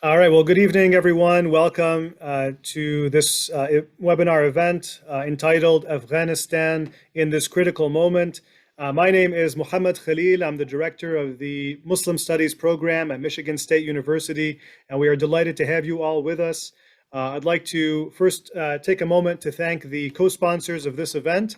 All right, well, good evening, everyone. Welcome to this webinar event entitled Afghanistan in this Critical Moment. My name is Muhammad Khalil. I'm the director of the Muslim Studies program at Michigan State University, and we are delighted to have you all with us. I'd like to first take a moment to thank the co-sponsors of this event.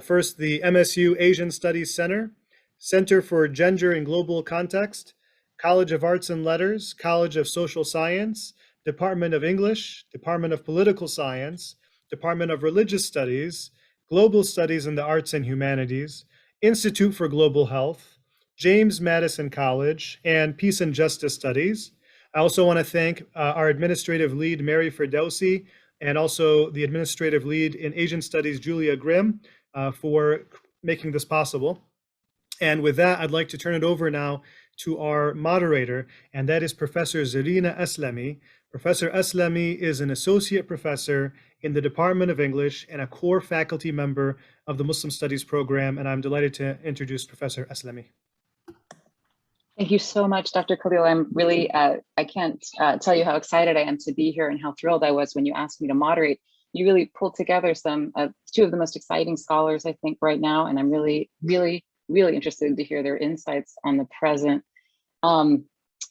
First, the MSU Asian Studies Center, Center for Gender and Global Context, College of Arts and Letters, College of Social Science, Department of English, Department of Political Science, Department of Religious Studies, Global Studies in the Arts and Humanities, Institute for Global Health, James Madison College, and Peace and Justice Studies. I also want to thank our administrative lead, Mary Ferdowsi, and also the administrative lead in Asian Studies, Julia Grimm, for making this possible. And with that, I'd like to turn it over now to our moderator, and that is Professor Zarina Aslami. Professor Aslami is an associate professor in the Department of English and a core faculty member of the Muslim Studies program, and I'm delighted to introduce Professor Aslami. Thank you so much, Dr. Khalil. I'm really, I can't tell you how excited I am to be here and how thrilled I was when you asked me to moderate. You really pulled together two of the most exciting scholars, I think, right now, and I'm really interested to hear their insights on the present.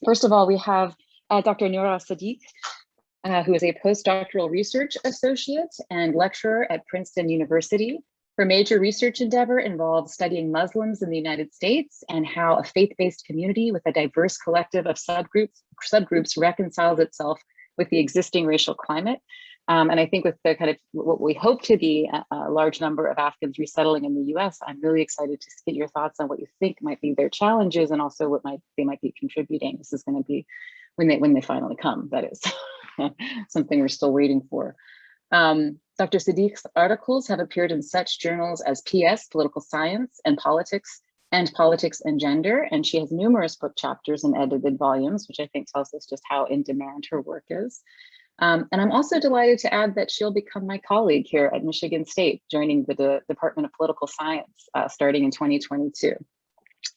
First of all, we have Dr. Nora Sadiq, who is a postdoctoral research associate and lecturer at Princeton University. Her major research endeavor involves studying Muslims in the United States and how a faith-based community with a diverse collective of subgroups reconciles itself with the existing racial climate. And I think with the kind of what we hope to be a large number of Afghans resettling in the US, I'm really excited to get your thoughts on what you think might be their challenges and also what they might be contributing. This is going to be when they finally come, that is something we're still waiting for. Dr. Sadiq's articles have appeared in such journals as PS, Political Science, and Politics and Gender, and she has numerous book chapters and edited volumes, which I think tells us just how in demand her work is. And I'm also delighted to add that she'll become my colleague here at Michigan State, joining the Department of Political Science starting in 2022.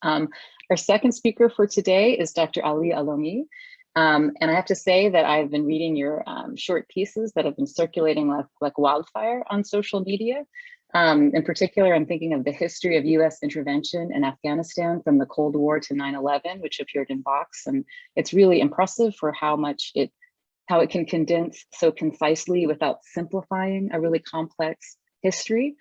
Our second speaker for today is Dr. Ali Alomi. And I have to say that I've been reading your short pieces that have been circulating like wildfire on social media. In particular, I'm thinking of the history of US intervention in Afghanistan from the Cold War to 9/11, which appeared in Vox. And it's really impressive for how it can condense so concisely without simplifying a really complex history.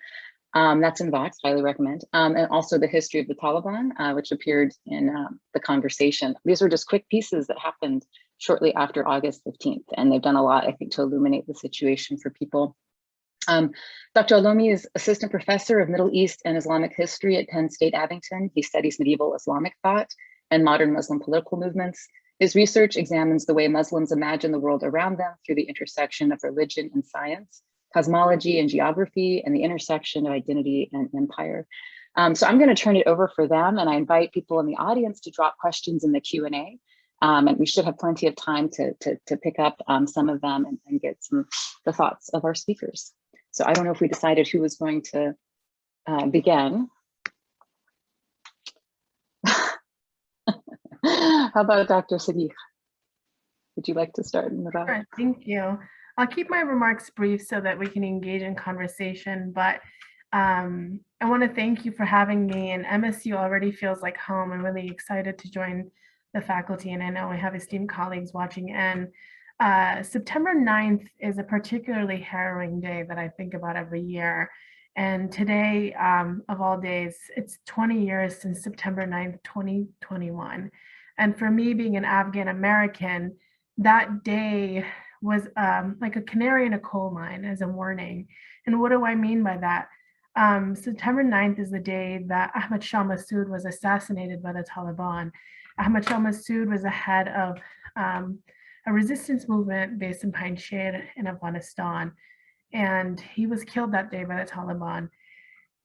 That's in Vox, highly recommend. And also the history of the Taliban, which appeared in The Conversation. These are just quick pieces that happened shortly after August 15th. And they've done a lot, I think, to illuminate the situation for people. Dr. Alomi is assistant professor of Middle East and Islamic history at Penn State Abington. He studies medieval Islamic thought and modern Muslim political movements. His research examines the way Muslims imagine the world around them through the intersection of religion and science, cosmology and geography, and the intersection of identity and empire. So I'm going to turn it over for them, and I invite people in the audience to drop questions in the Q&A. And we should have plenty of time to pick up some of them and get the thoughts of our speakers. So I don't know if we decided who was going to begin. How about Dr. Sadiq? Would you like to start? Sure, thank you. I'll keep my remarks brief so that we can engage in conversation, but I want to thank you for having me, and MSU already feels like home. I'm really excited to join the faculty, and I know I have esteemed colleagues watching. And September 9th is a particularly harrowing day that I think about every year. And today, of all days, it's 20 years since September 9th, 2021. And for me, being an Afghan American, that day was like a canary in a coal mine as a warning. And what do I mean by that? September 9th is the day that Ahmad Shah Massoud was assassinated by the Taliban. Ahmad Shah Massoud was the head of a resistance movement based in Panjshir in Afghanistan. And he was killed that day by the Taliban.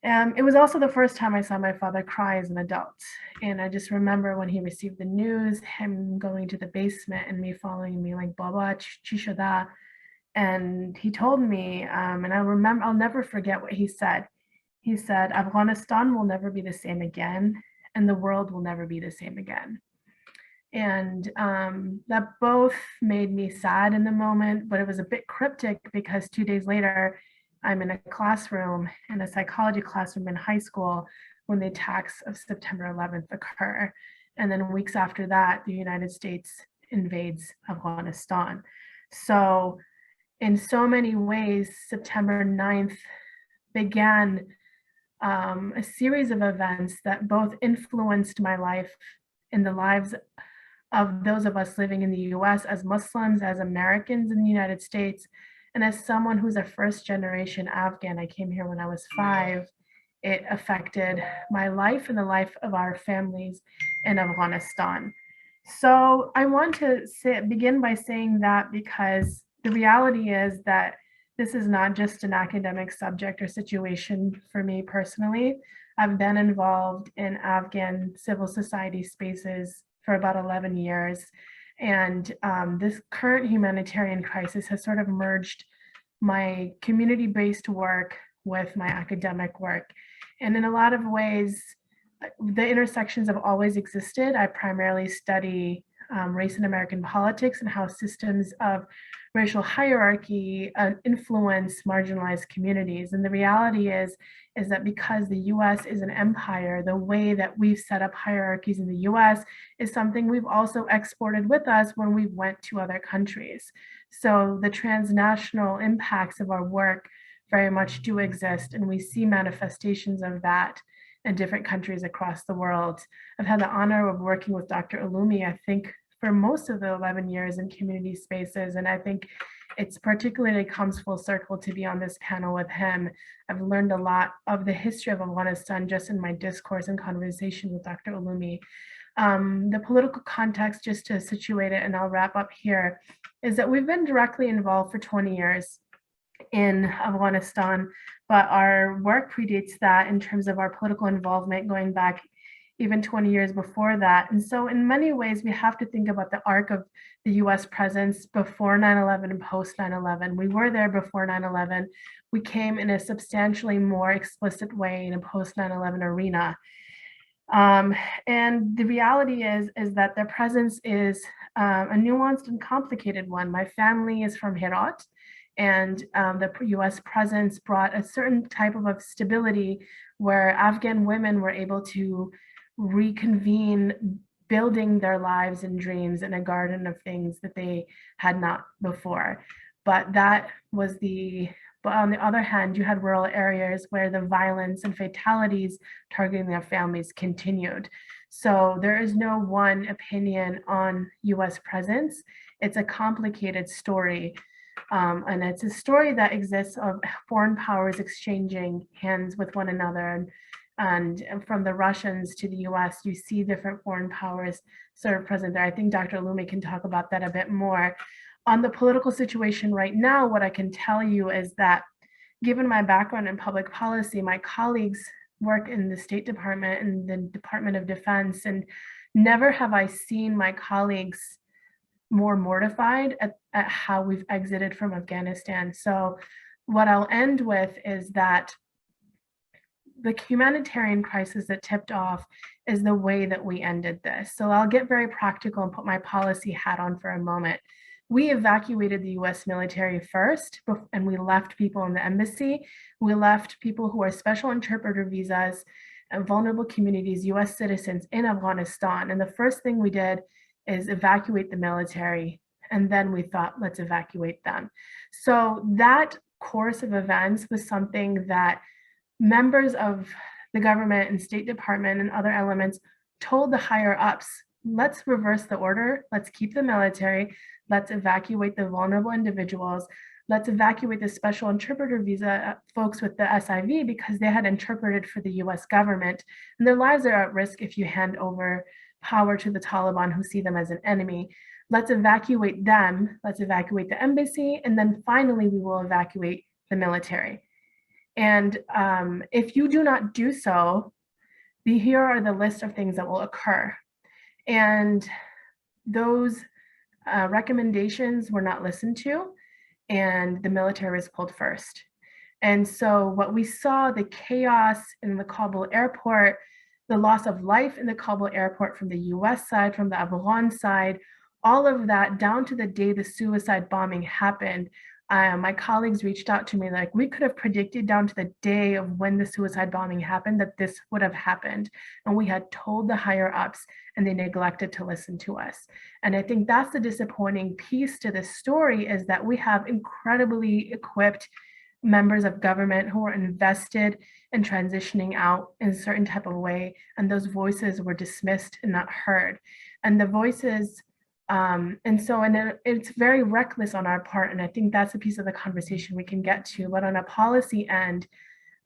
It was also the first time I saw my father cry as an adult. And I just remember when he received the news, him going to the basement and me following me like, Baba, Chishoda. And he told me, and I'll never forget what he said. He said, Afghanistan will never be the same again, and the world will never be the same again. And that both made me sad in the moment, but it was a bit cryptic because 2 days later, I'm in a classroom, in a psychology classroom in high school, when the attacks of September 11th occur. And then weeks after that, the United States invades Afghanistan. So in so many ways, September 9th began a series of events that both influenced my life and the lives of those of us living in the US as Muslims, as Americans in the United States, and as someone who's a first generation Afghan. I came here when I was 5. It affected my life and the life of our families in Afghanistan. So I want to begin by saying that because the reality is that this is not just an academic subject or situation for me personally. I've been involved in Afghan civil society spaces for about 11 years. And this current humanitarian crisis has sort of merged my community-based work with my academic work. And in a lot of ways, the intersections have always existed. I primarily study race and American politics and how systems of racial hierarchy influence marginalized communities. And the reality is that because the US is an empire, the way that we've set up hierarchies in the US is something we've also exported with us when we went to other countries. So the transnational impacts of our work very much do exist, and we see manifestations of that in different countries across the world. I've had the honor of working with Dr. Ulumi, I think, for most of the 11 years in community spaces. And I think it's particularly comes full circle to be on this panel with him. I've learned a lot of the history of Afghanistan just in my discourse and conversation with Dr. Ulumi. The political context, just to situate it, and I'll wrap up here, is that we've been directly involved for 20 years in Afghanistan, but our work predates that in terms of our political involvement going back even 20 years before that. And so in many ways, we have to think about the arc of the US presence before 9/11 and post 9/11. We were there before 9/11. We came in a substantially more explicit way in a post 9/11 arena. And the reality is that their presence is a nuanced and complicated one. My family is from Herat, and the US presence brought a certain type of stability where Afghan women were able to reconvene building their lives and dreams in a garden of things that they had not before. But on the other hand, you had rural areas where the violence and fatalities targeting their families continued. So there is no one opinion on US presence. It's a complicated story. And it's a story that exists of foreign powers exchanging hands with one another. And from the Russians to the US, you see different foreign powers sort of present there. I think Dr. Ulumi can talk about that a bit more. On the political situation right now, what I can tell you is that given my background in public policy, my colleagues work in the State Department and the Department of Defense, and never have I seen my colleagues more mortified at how we've exited from Afghanistan. So what I'll end with is that the humanitarian crisis that tipped off is the way that we ended this. So I'll get very practical and put my policy hat on for a moment. We evacuated the US military first, and we left people in the embassy. We left people who are special interpreter visas and vulnerable communities, US citizens in Afghanistan. And the first thing we did is evacuate the military. And then we thought, let's evacuate them. So that course of events was something that members of the government and State Department and other elements told the higher ups, let's reverse the order, let's keep the military, let's evacuate the vulnerable individuals, let's evacuate the special interpreter visa folks with the SIV because they had interpreted for the US government, and their lives are at risk if you hand over power to the Taliban who see them as an enemy. Let's evacuate them, let's evacuate the embassy, and then finally we will evacuate the military. And if you do not do so, here are the list of things that will occur. And those recommendations were not listened to, and the military was pulled first. And so what we saw, the chaos in the Kabul airport, the loss of life in the Kabul airport from the US side, from the Afghan side, all of that down to the day the suicide bombing happened. My colleagues reached out to me like, we could have predicted down to the day of when the suicide bombing happened that this would have happened. And we had told the higher ups and they neglected to listen to us. And I think that's the disappointing piece to this story, is that we have incredibly equipped members of government who are invested in transitioning out in a certain type of way. And those voices were dismissed and not heard. And the voices, and it's very reckless on our part. And I think that's a piece of the conversation we can get to. But on a policy end,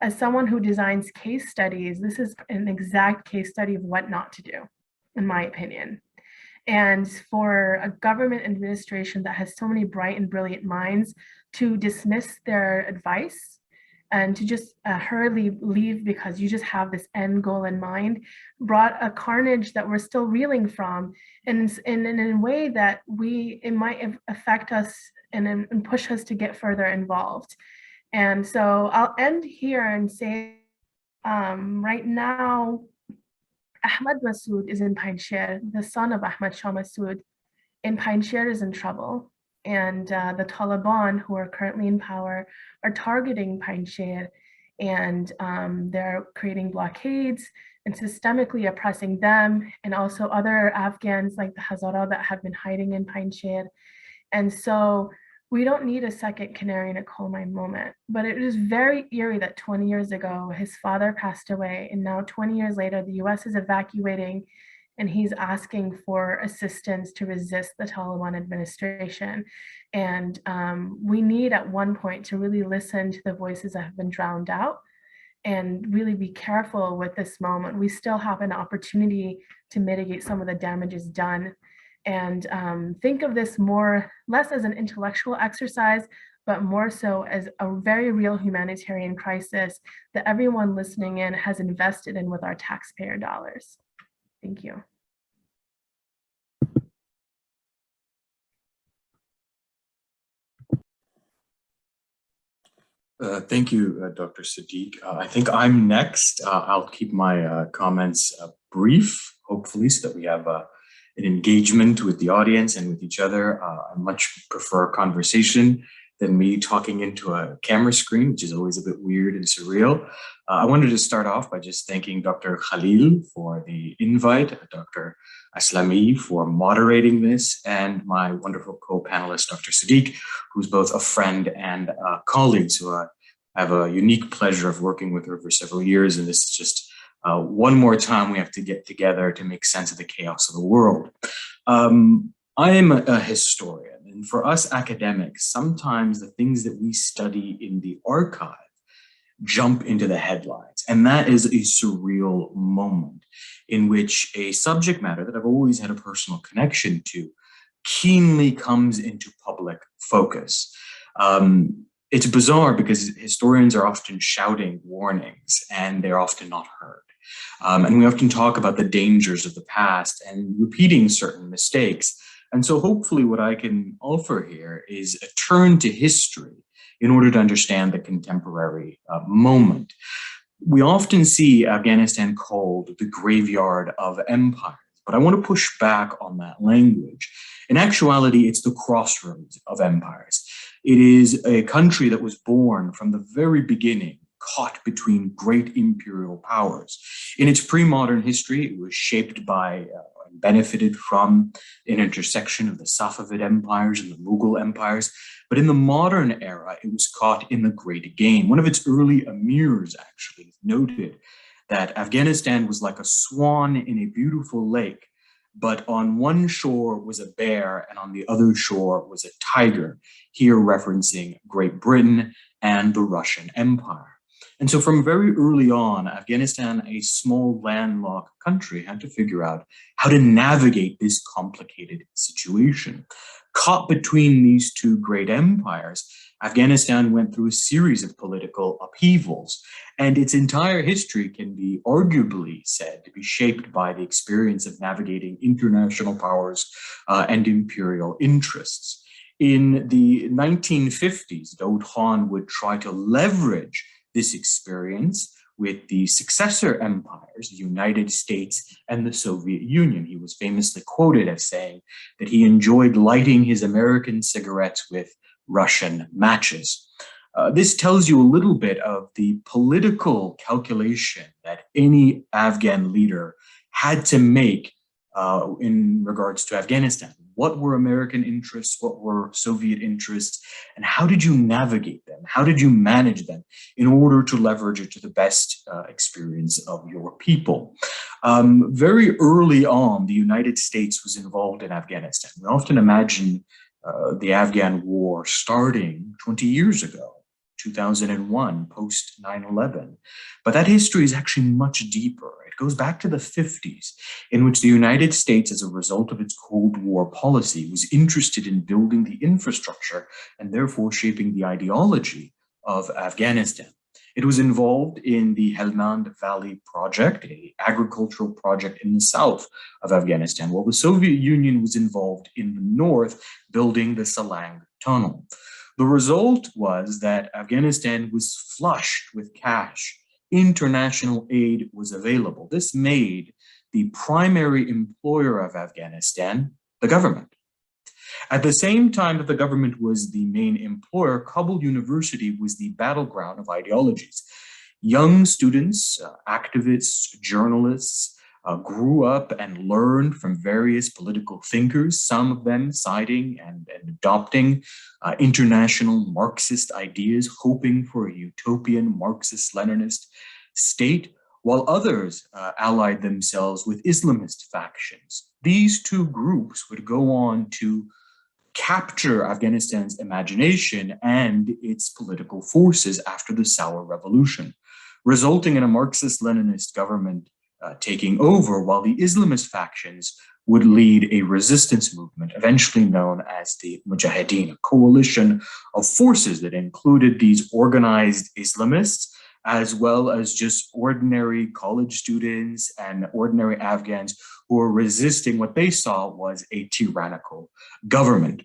as someone who designs case studies, this is an exact case study of what not to do, in my opinion. And for a government administration that has so many bright and brilliant minds to dismiss their advice and to just hurriedly leave because you just have this end goal in mind, brought a carnage that we're still reeling from, and in a way that it might affect us and push us to get further involved. And so I'll end here and say, right now, Ahmad Massoud is in Panjshir, the son of Ahmad Shah Massoud in Panjshir is in trouble. And the Taliban, who are currently in power, are targeting Panjshir, and they're creating blockades and systemically oppressing them and also other Afghans like the Hazara that have been hiding in Panjshir. And so we don't need a second canary in a coal mine moment, but it is very eerie that 20 years ago, his father passed away, and now 20 years later, the US is evacuating and he's asking for assistance to resist the Taliban administration. And we need at one point to really listen to the voices that have been drowned out and really be careful with this moment. We still have an opportunity to mitigate some of the damages done. And think of this less as an intellectual exercise, but more so as a very real humanitarian crisis that everyone listening in has invested in with our taxpayer dollars. Thank you. Thank you, Dr. Sadiq. I think I'm next. I'll keep my comments brief, hopefully, so that we have an engagement with the audience and with each other. I much prefer conversation than me talking into a camera screen, which is always a bit weird and surreal. I wanted to start off by just thanking Dr. Khalil for the invite, Dr. Aslami for moderating this, and my wonderful co-panelist, Dr. Sadiq, who's both a friend and a colleague. So I have a unique pleasure of working with her for several years, and this is just one more time we have to get together to make sense of the chaos of the world. I am a historian, and for us academics, sometimes the things that we study in the archive jump into the headlines. And that is a surreal moment in which a subject matter that I've always had a personal connection to keenly comes into public focus. It's bizarre because historians are often shouting warnings and they're often not heard. And we often talk about the dangers of the past and repeating certain mistakes. And so hopefully what I can offer here is a turn to history in order to understand the contemporary moment. We often see Afghanistan called the graveyard of empires, but I want to push back on that language. In actuality, it's the crossroads of empires. It is a country that was born from the very beginning, caught between great imperial powers. In its pre-modern history, it was shaped by and benefited from an intersection of the Safavid empires and the Mughal empires. But in the modern era, it was caught in the great game. One of its early emirs actually noted that Afghanistan was like a swan in a beautiful lake, but on one shore was a bear and on the other shore was a tiger, here referencing Great Britain and the Russian Empire. And so from very early on, Afghanistan, a small landlocked country, had to figure out how to navigate this complicated situation. Caught between these two great empires, Afghanistan went through a series of political upheavals, and its entire history can be arguably said to be shaped by the experience of navigating international powers and imperial interests. In the 1950s, Daoud Khan would try to leverage this experience with the successor empires, the United States and the Soviet Union. He was famously quoted as saying that he enjoyed lighting his American cigarettes with Russian matches. This tells you a little bit of the political calculation that any Afghan leader had to make in regards to Afghanistan. What were American interests? What were Soviet interests? And how did you navigate them? How did you manage them in order to leverage it to the best experience of your people? Very early on, the United States was involved in Afghanistan. We often imagine the Afghan war starting 20 years ago. 2001, post 9/11. But that history is actually much deeper. It goes back to the 50s, in which the United States, as a result of its Cold War policy, was interested in building the infrastructure and therefore shaping the ideology of Afghanistan. It was involved in the Helmand Valley Project, an agricultural project in the south of Afghanistan, while the Soviet Union was involved in the north, building the Salang Tunnel. The result was that Afghanistan was flushed with cash. International aid was available. This made the primary employer of Afghanistan the government. At the same time that the government was the main employer, Kabul University was the battleground of ideologies. Young students, activists, journalists, grew up and learned from various political thinkers, some of them citing and adopting international Marxist ideas, hoping for a utopian Marxist-Leninist state, while others allied themselves with Islamist factions. These two groups would go on to capture Afghanistan's imagination and its political forces after the Sour Revolution, resulting in a Marxist-Leninist government taking over, while the Islamist factions would lead a resistance movement, eventually known as the Mujahideen Coalition of forces that included these organized Islamists, as well as just ordinary college students and ordinary Afghans who were resisting what they saw was a tyrannical government.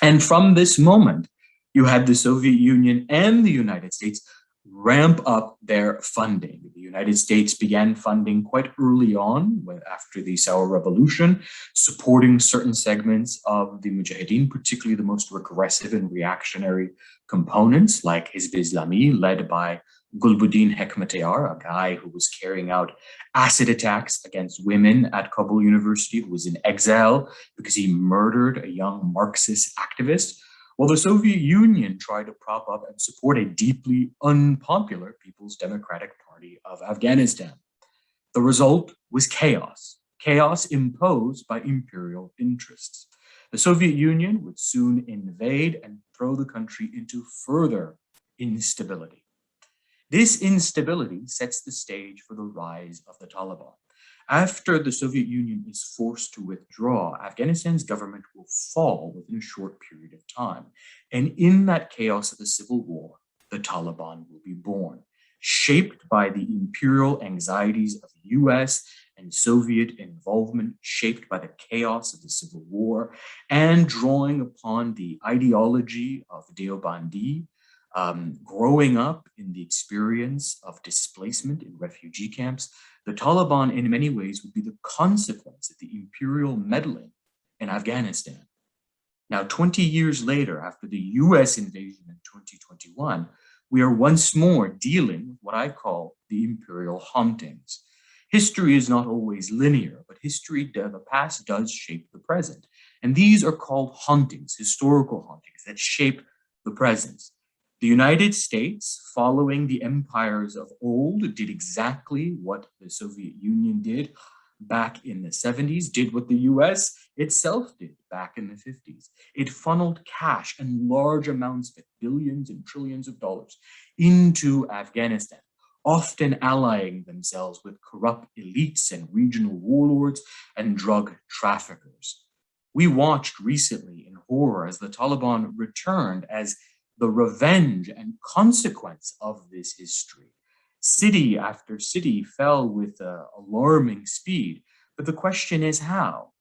And from this moment, you had the Soviet Union and the United States ramp up their funding. The United States began funding quite early on, after the Sour Revolution, supporting certain segments of the Mujahideen, particularly the most regressive and reactionary components like Hizb Islami, led by Gulbuddin Hekmatyar, a guy who was carrying out acid attacks against women at Kabul University, who was in exile because he murdered a young Marxist activist. While the Soviet Union tried to prop up and support a deeply unpopular People's Democratic Party of Afghanistan. The result was chaos, chaos imposed by imperial interests. The Soviet Union would soon invade and throw the country into further instability. This instability sets the stage for the rise of the Taliban. After the Soviet Union is forced to withdraw, Afghanistan's government will fall within a short period of time. And in that chaos of the civil war, the Taliban will be born, shaped by the imperial anxieties of US and Soviet involvement, shaped by the chaos of the civil war, and drawing upon the ideology of Deobandi, growing up in the experience of displacement in refugee camps. The Taliban, in many ways, would be the consequence of the imperial meddling in Afghanistan. Now, 20 years later, after the US invasion in 2021, we are once more dealing with what I call the imperial hauntings. History is not always linear, but the past does shape the present. And these are called hauntings, historical hauntings that shape the present. The United States, following the empires of old, did exactly what the Soviet Union did back in the 70s, did what the US itself did back in the 50s. It funneled cash and large amounts of it, billions and trillions of dollars, into Afghanistan, often allying themselves with corrupt elites and regional warlords and drug traffickers. We watched recently in horror as the Taliban returned as the revenge and consequence of this history. City after city fell with alarming speed, but the question is how?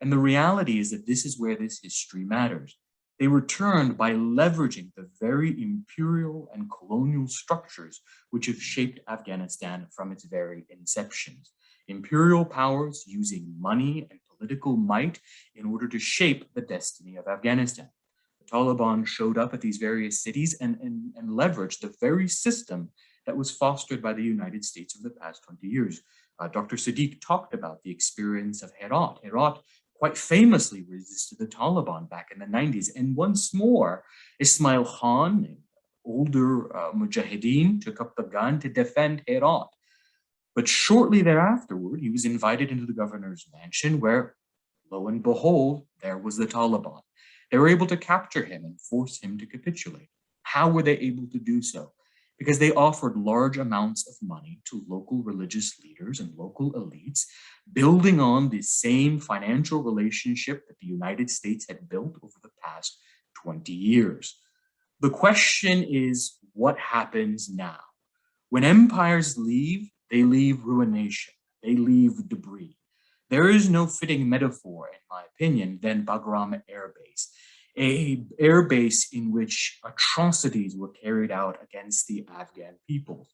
And the reality is that this is where this history matters. They returned by leveraging the very imperial and colonial structures which have shaped Afghanistan from its very inceptions. Imperial powers using money and political might in order to shape the destiny of Afghanistan. The Taliban showed up at these various cities and leveraged the very system that was fostered by the United States over the past 20 years. Dr. Sadiq talked about the experience of Herat. Herat quite famously resisted the Taliban back in the 90s. And once more, Ismail Khan, an older Mujahideen, took up the gun to defend Herat. But shortly thereafterward, he was invited into the governor's mansion where, lo and behold, there was the Taliban. They were able to capture him and force him to capitulate. How were they able to do so? Because they offered large amounts of money to local religious leaders and local elites, building on the same financial relationship that the United States had built over the past 20 years. The question is, what happens now? When empires leave, they leave ruination, they leave debris. There is no fitting metaphor, in my opinion, than Bagram Air Base, an air base in which atrocities were carried out against the Afghan people.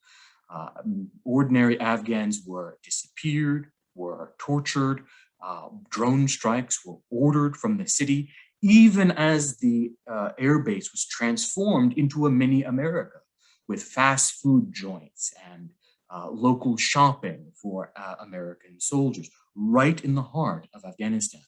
Ordinary Afghans were disappeared, were tortured, drone strikes were ordered from the city, even as the air base was transformed into a mini America with fast food joints and local shopping for American soldiers, right in the heart of Afghanistan.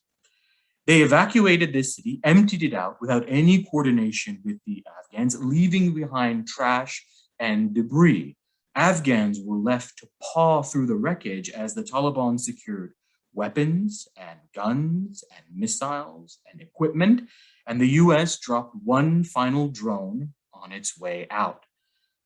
They evacuated this city, emptied it out without any coordination with the Afghans, leaving behind trash and debris. Afghans were left to paw through the wreckage as the Taliban secured weapons and guns and missiles and equipment, and the US dropped one final drone on its way out.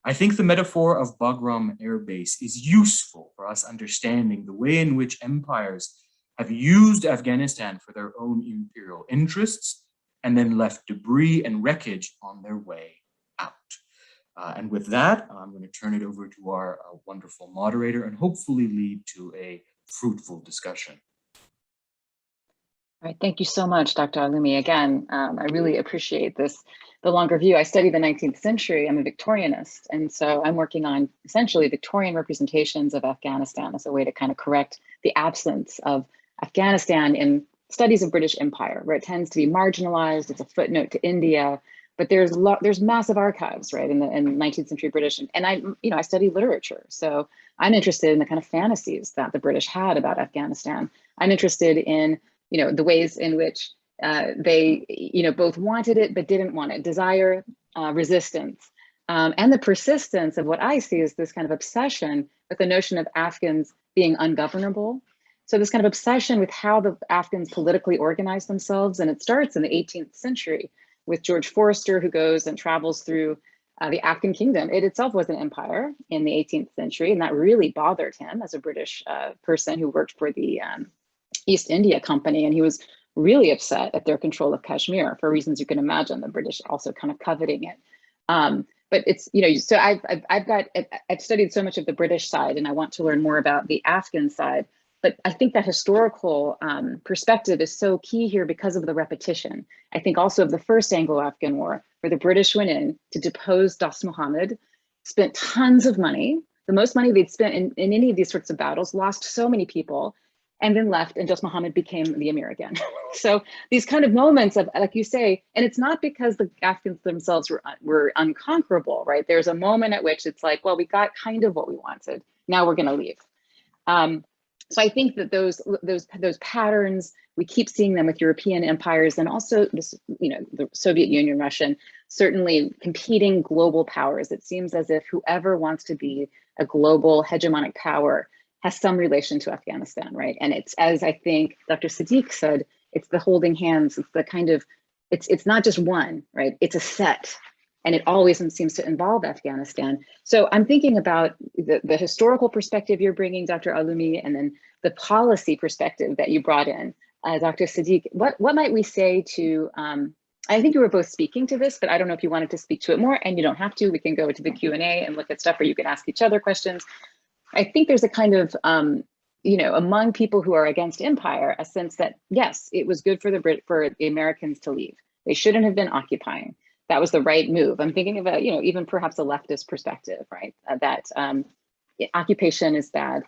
I think the metaphor of Bagram Air Base is useful for us understanding the way in which empires have used Afghanistan for their own imperial interests and then left debris and wreckage on their way out. And with that, I'm going to turn it over to our wonderful moderator and hopefully lead to a fruitful discussion. All right, thank you so much, Dr. Alumi. Again, I really appreciate the longer view. I study the 19th century. I'm a Victorianist, and so I'm working on essentially Victorian representations of Afghanistan as a way to kind of correct the absence of Afghanistan in studies of British Empire, where it tends to be marginalized. It's a footnote to India, but there's massive archives, right, in 19th century British, and I study literature, so I'm interested in the kind of fantasies that the British had about Afghanistan. I'm interested in the ways in which they both wanted it but didn't want it, desire, resistance, and the persistence of what I see as this kind of obsession with the notion of Afghans being ungovernable. So this kind of obsession with how the Afghans politically organize themselves, and it starts in the 18th century with George Forster, who goes and travels through the Afghan kingdom. It itself was an empire in the 18th century, and that really bothered him as a British person who worked for the East India Company, and he was really upset at their control of Kashmir for reasons you can imagine, the British also kind of coveting it. But it's, so I've studied so much of the British side, and I want to learn more about the Afghan side. But I think that historical perspective is so key here because of the repetition. I think also of the first Anglo-Afghan War, where the British went in to depose Dost Muhammad, spent tons of money, the most money they'd spent in any of these sorts of battles, lost so many people, and then left, and Dost Muhammad became the Emir again. So these kind of moments of, like you say, and it's not because the Afghans themselves were unconquerable, right? There's a moment at which it's like, well, we got kind of what we wanted. Now we're going to leave. So I think that those patterns, we keep seeing them with European empires, and also this, the Soviet Union, Russian, certainly competing global powers. It seems as if whoever wants to be a global hegemonic power has some relation to Afghanistan, right? And it's, as I think Dr. Sadiq said, it's the holding hands. It's the kind of, it's not just one, right? It's a set. And it always seems to involve Afghanistan. So I'm thinking about the historical perspective you're bringing, Dr. Alumi, and then the policy perspective that you brought in. Dr. Sadiq, what might we say to, I think you were both speaking to this, but I don't know if you wanted to speak to it more, and you don't have to. We can go to the Q&A and look at stuff where you can ask each other questions. I think there's a kind of, among people who are against empire, a sense that, yes, it was good for the Americans to leave. They shouldn't have been occupying. That was the right move. I'm thinking about, even perhaps a leftist perspective, right? That occupation is bad.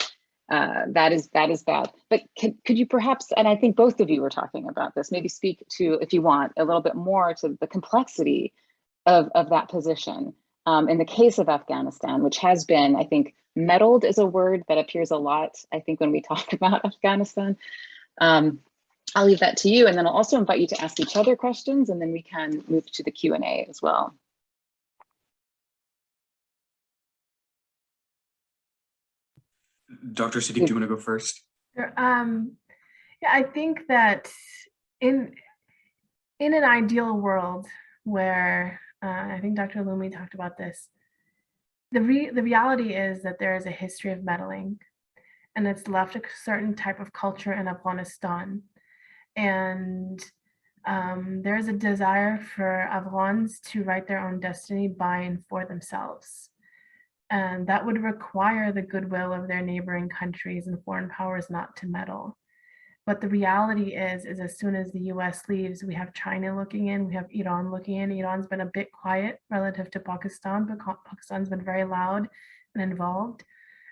That is bad. But could you perhaps, and I think both of you were talking about this, maybe speak to, if you want, a little bit more to the complexity of that position. In the case of Afghanistan, which has been, I think, meddled is a word that appears a lot, I think, when we talk about Afghanistan. I'll leave that to you, and then I'll also invite you to ask each other questions, and then we can move to the Q&A as well. Dr. Sadiq, do you want to go first? Sure. Yeah, I think that in an ideal world where, I think Dr. Lumi talked about this, the reality is that there is a history of meddling, and it's left a certain type of culture in Afghanistan. And there's a desire for Afghans to write their own destiny by and for themselves. And that would require the goodwill of their neighboring countries and foreign powers not to meddle. But the reality is as soon as the US leaves, we have China looking in, we have Iran looking in. Iran's been a bit quiet relative to Pakistan, but Pakistan's been very loud and involved.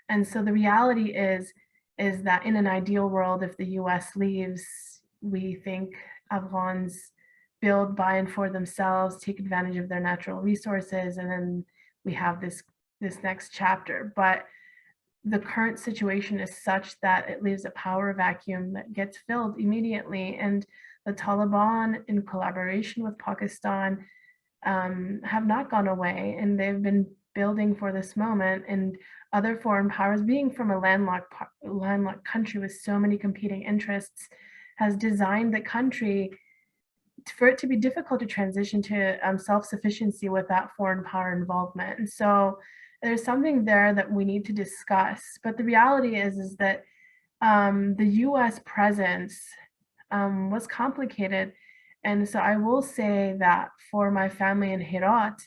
And so the reality is that in an ideal world, if the US leaves, we think Afghans build by and for themselves, take advantage of their natural resources, and then we have this next chapter. But the current situation is such that it leaves a power vacuum that gets filled immediately. And the Taliban, in collaboration with Pakistan, have not gone away, and they've been building for this moment. And other foreign powers, being from a landlocked country with so many competing interests, has designed the country for it to be difficult to transition to self-sufficiency without foreign power involvement. And so there's something there that we need to discuss. But the reality is that the US presence was complicated. And so I will say that for my family in Herat,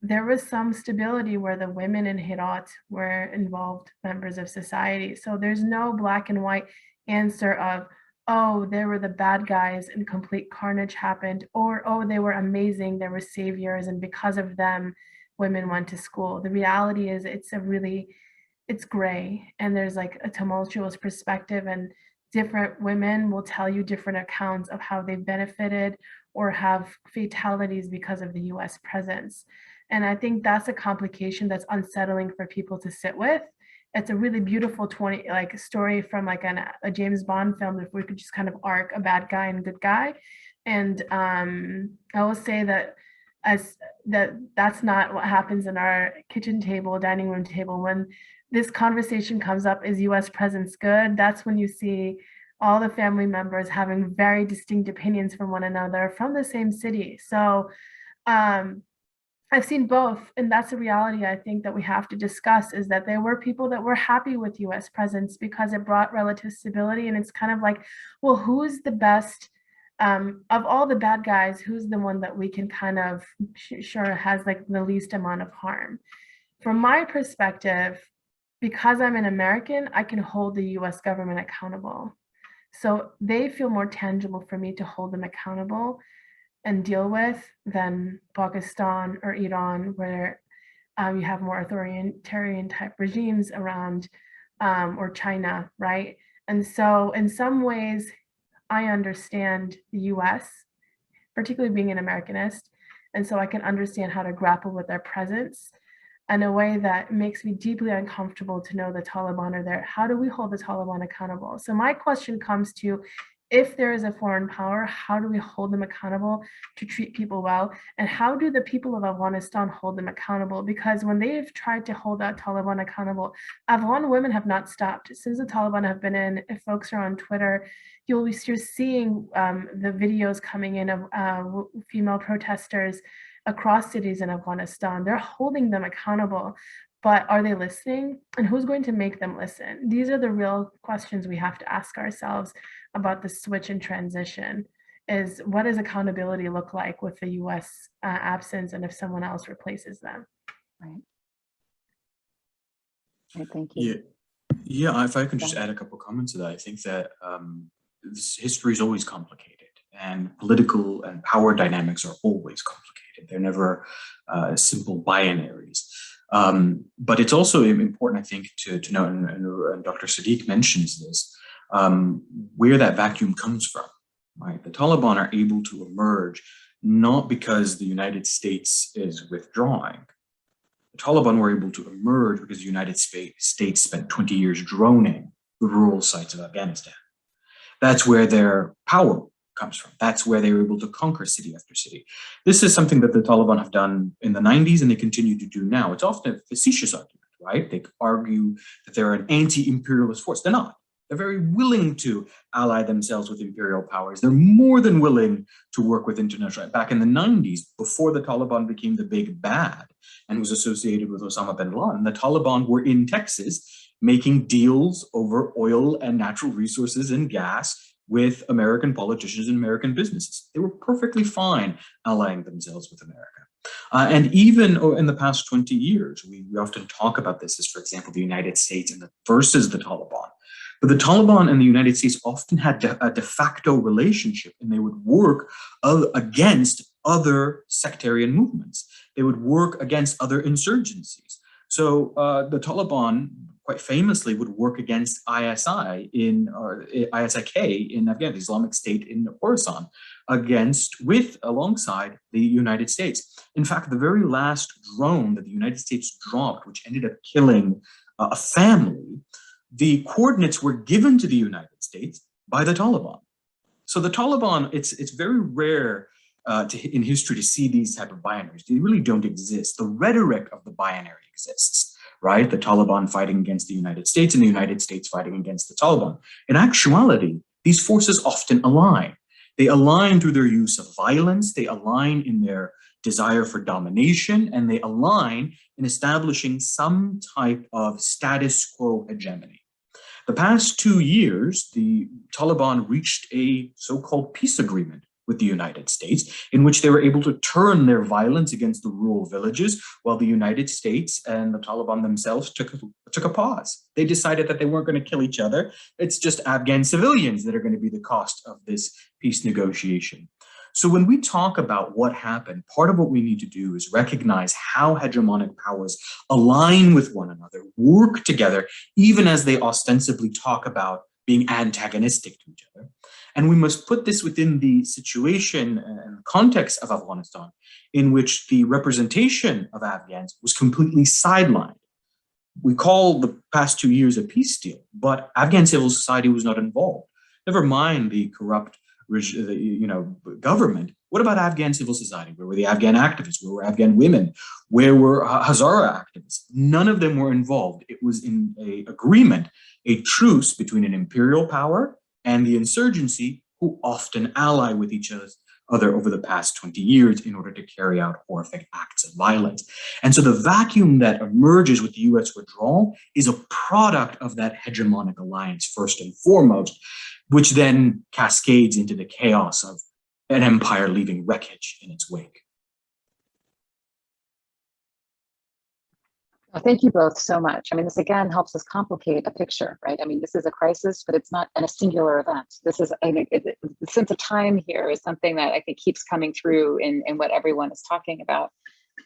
there was some stability where the women in Herat were involved members of society. So there's no black and white answer of, oh, they were the bad guys and complete carnage happened, or, oh, they were amazing, they were saviors, and because of them, women went to school. The reality is it's gray, and there's like a tumultuous perspective, and different women will tell you different accounts of how they benefited or have fatalities because of the US presence. And I think that's a complication that's unsettling for people to sit with. It's a really beautiful story from like a James Bond film, if we could just kind of arc a bad guy and good guy. And I will say that that's not what happens in our kitchen table, dining room table. When this conversation comes up, is US presence good? That's when you see all the family members having very distinct opinions from one another from the same city. So I've seen both, and that's a reality I think that we have to discuss, is that there were people that were happy with US presence because it brought relative stability. And it's kind of like, well, who's the best of all the bad guys? Who's the one that we can kind of sure has like the least amount of harm? From my perspective, because I'm an American, I can hold the US government accountable. So they feel more tangible for me to hold them accountable and deal with than Pakistan or Iran, where you have more authoritarian type regimes around, or China, right? And so in some ways, I understand the US, particularly being an Americanist, and so I can understand how to grapple with their presence in a way that makes me deeply uncomfortable to know the Taliban are there. How do we hold the Taliban accountable? So my question comes to, if there is a foreign power, how do we hold them accountable to treat people well? And how do the people of Afghanistan hold them accountable? Because when they've tried to hold that Taliban accountable, Afghan women have not stopped. Since the Taliban have been in, if folks are on Twitter, you're seeing the videos coming in of female protesters across cities in Afghanistan. They're holding them accountable. But are they listening? And who's going to make them listen? These are the real questions we have to ask ourselves about the switch and transition. Is what does accountability look like with the US absence, and if someone else replaces them? Right. Thank you. Yeah, if I can just add a couple comments to that. I think that this history is always complicated. and political and power dynamics are always complicated. They're never simple binaries. But it's also important, I think, to note, and Dr. Sadiq mentions this, where that vacuum comes from, right? The Taliban are able to emerge not because the United States is withdrawing. The Taliban were able to emerge because the United States spent 20 years droning the rural sites of Afghanistan. That's where their power comes from. That's where they were able to conquer city after city. This is something that the Taliban have done in the 90s and they continue to do now. It's often a facetious argument, right? They argue that they're an anti-imperialist force. They're not. They're very willing to ally themselves with imperial powers. They're more than willing to work with international. Back in the 90s, before the Taliban became the big bad and was associated with Osama bin Laden, the Taliban were in Texas making deals over oil and natural resources and gas with American politicians and American businesses. They were perfectly fine allying themselves with America. And even in the past 20 years, we often talk about this as, for example, the United States versus the Taliban. But the Taliban and the United States often had a de facto relationship, and they would work against other sectarian movements. They would work against other insurgencies. So the Taliban quite famously would work against ISIK in Afghanistan, Islamic State in Khorasan, alongside the United States. In fact, the very last drone that the United States dropped, which ended up killing a family, the coordinates were given to the United States by the Taliban. So the Taliban, it's very rare in history to see these type of binaries. They really don't exist. The rhetoric of the binary exists, right? The Taliban fighting against the United States and the United States fighting against the Taliban. In actuality, these forces often align. They align through their use of violence, they align in their desire for domination, and they align in establishing some type of status quo hegemony. The past 2 years, the Taliban reached a so-called peace agreement with the United States, in which they were able to turn their violence against the rural villages, while the United States and the Taliban themselves took a pause. They decided that they weren't going to kill each other. It's just Afghan civilians that are going to be the cost of this peace negotiation. So when we talk about what happened, part of what we need to do is recognize how hegemonic powers align with one another, work together, even as they ostensibly talk about being antagonistic to each other. And we must put this within the situation and context of Afghanistan, in which the representation of Afghans was completely sidelined. We call the past 2 years a peace deal, but Afghan civil society was not involved. Never mind the corrupt government. What about Afghan civil society? Where were the Afghan activists? Where were Afghan women? Where were Hazara activists? None of them were involved. It was in an agreement, a truce between an imperial power and the insurgency, who often ally with each other over the past 20 years in order to carry out horrific acts of violence. And so the vacuum that emerges with the US withdrawal is a product of that hegemonic alliance, first and foremost, which then cascades into the chaos of an empire leaving wreckage in its wake. Well, thank you both so much. I mean, this again helps us complicate a picture, right? I mean, this is a crisis, but it's not a singular event. This is, I think, the sense of time here is something that I think keeps coming through in what everyone is talking about.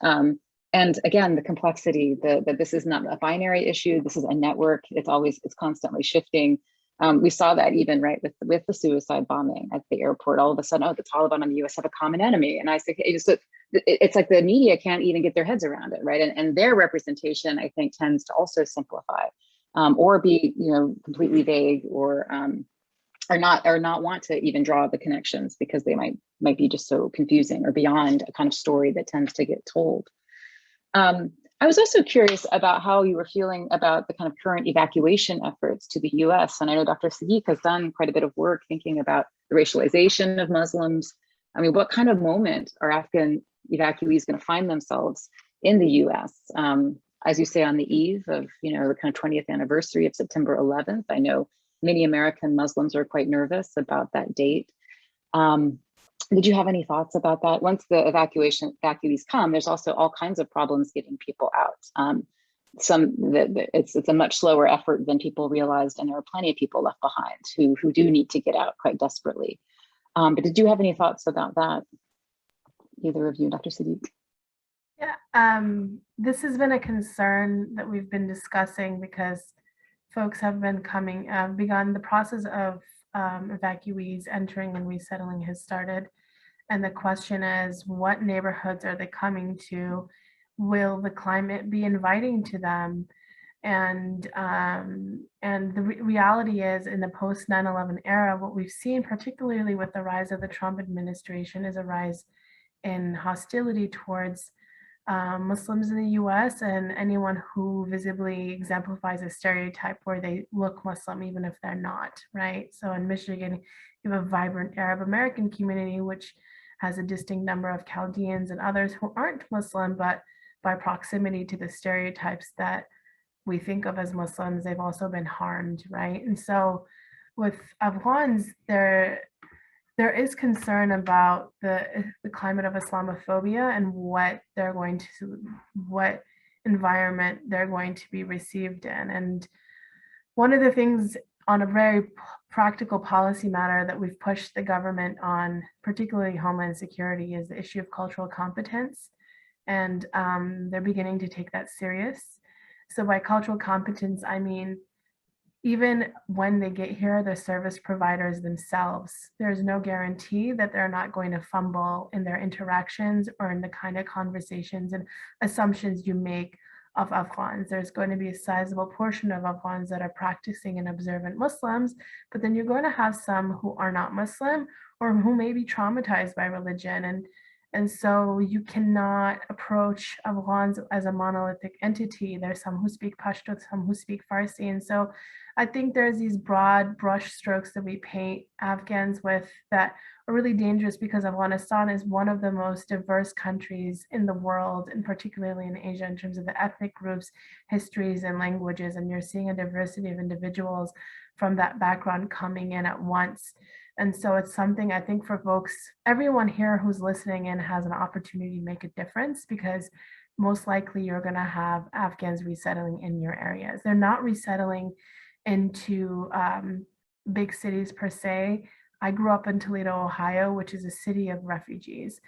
And again, the complexity, that this is not a binary issue. This is a network. It's constantly shifting. We saw that even right with the suicide bombing at the airport. All of a sudden, the Taliban and the US have a common enemy, and I think it's like the media can't even get their heads around it, right? And their representation, I think, tends to also simplify, or be completely vague, or not want to even draw the connections because they might be just so confusing or beyond a kind of story that tends to get told. I was also curious about how you were feeling about the kind of current evacuation efforts to the US. And I know Dr. Sadiq has done quite a bit of work thinking about the racialization of Muslims. I mean, what kind of moment are Afghan evacuees going to find themselves in the US? As you say, on the eve of the kind of 20th anniversary of September 11th, I know many American Muslims are quite nervous about that date. Did you have any thoughts about that? Once the evacuees come, there's also all kinds of problems getting people out. It's a much slower effort than people realized, and there are plenty of people left behind who do need to get out quite desperately. But did you have any thoughts about that? Either of you, Dr. Sadiq? Yeah, this has been a concern that we've been discussing because folks have been begun the process of evacuees entering and resettling has started. And the question is, what neighborhoods are they coming to? Will the climate be inviting to them? And the reality is, in the post 9/11 era, what we've seen, particularly with the rise of the Trump administration, is a rise in hostility towards Muslims in the US and anyone who visibly exemplifies a stereotype where they look Muslim, even if they're not, right? So in Michigan, you have a vibrant Arab American community, which has a distinct number of Chaldeans and others who aren't Muslim, but by proximity to the stereotypes that we think of as Muslims, they've also been harmed, right? And so with Afghans, there is concern about the climate of Islamophobia and what environment they're going to be received in. And one of the things on a very practical policy matter that we've pushed the government on, particularly Homeland Security, is the issue of cultural competence. And they're beginning to take that serious. So by cultural competence, I mean, even when they get here, the service providers themselves, there's no guarantee that they're not going to fumble in their interactions or in the kind of conversations and assumptions you make of Afghans. There's going to be a sizable portion of Afghans that are practicing and observant Muslims, but then you're going to have some who are not Muslim or who may be traumatized by religion. And so you cannot approach Afghans as a monolithic entity. There's some who speak Pashto, some who speak Farsi. And so I think there's these broad brush strokes that we paint Afghans with that are really dangerous, because Afghanistan is one of the most diverse countries in the world, and particularly in Asia, in terms of the ethnic groups, histories, and languages. And you're seeing a diversity of individuals from that background coming in at once. And so it's something I think for folks, everyone here who's listening in has an opportunity to make a difference, because most likely you're going to have Afghans resettling in your areas. They're not resettling into big cities per se. I grew up in Toledo, Ohio, which is a city of refugees.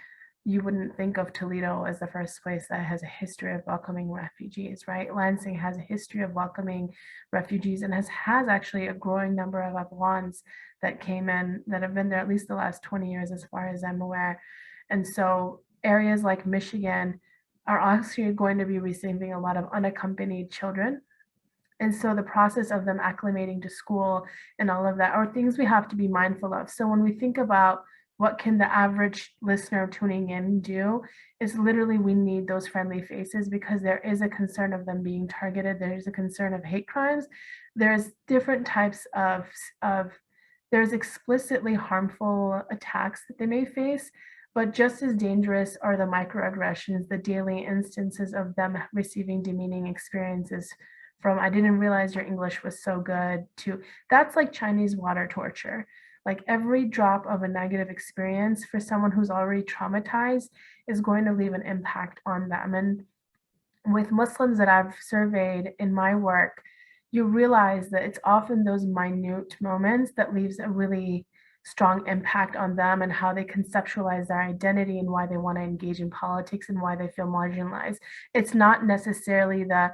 You wouldn't think of Toledo as the first place that has a history of welcoming refugees, right? Lansing has a history of welcoming refugees and has actually a growing number of Afghans that came in that have been there at least the last 20 years, as far as I'm aware. And so areas like Michigan are actually going to be receiving a lot of unaccompanied children. And so the process of them acclimating to school and all of that are things we have to be mindful of. So when we think about what can the average listener tuning in do, is literally we need those friendly faces, because there is a concern of them being targeted. There's a concern of hate crimes. There's different types of there's explicitly harmful attacks that they may face, but just as dangerous are the microaggressions, the daily instances of them receiving demeaning experiences, from "I didn't realize your English was so good" to that's like Chinese water torture. Like every drop of a negative experience for someone who's already traumatized is going to leave an impact on them. And with Muslims that I've surveyed in my work, you realize that it's often those minute moments that leaves a really strong impact on them and how they conceptualize their identity and why they want to engage in politics and why they feel marginalized. It's not necessarily the